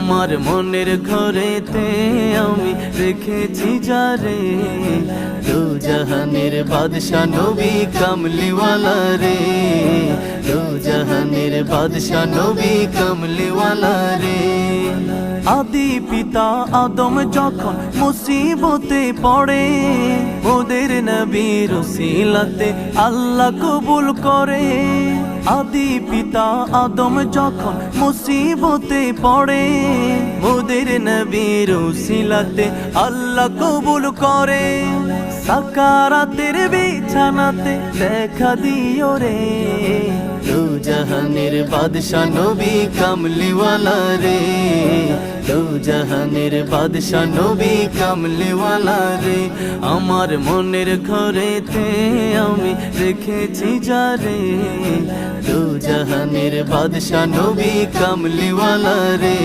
আমার মনের ঘরেতে আমি রেখেছি যারে, দু জাহানের বাদশা নবী কামলিওয়ালা রে, দু জাহানের বাদশা নবী কামলিওয়ালা রে। আদি পিতা আদম যখন মুসিবতে পড়ে, ওদের নবীর উসিলাতে আল্লাহ কবুল করে। আদি পিতা আদম যখন মুসিবতে পড়ে, ওদের নবীর উসিলাতে আল্লাহ কবুল করে। সাকারাতের বিছানাতে দেখা দিও রে, দু জাহানের বাদশা নবী কামলিওয়ালা রে, দু জাহানের বাদশা নবী কামলিওয়ালা রে। আমার মনের ঘরেতে আমি রেখেছি যারে, দু জাহানের বাদশা নবী কামলিওয়ালা রে,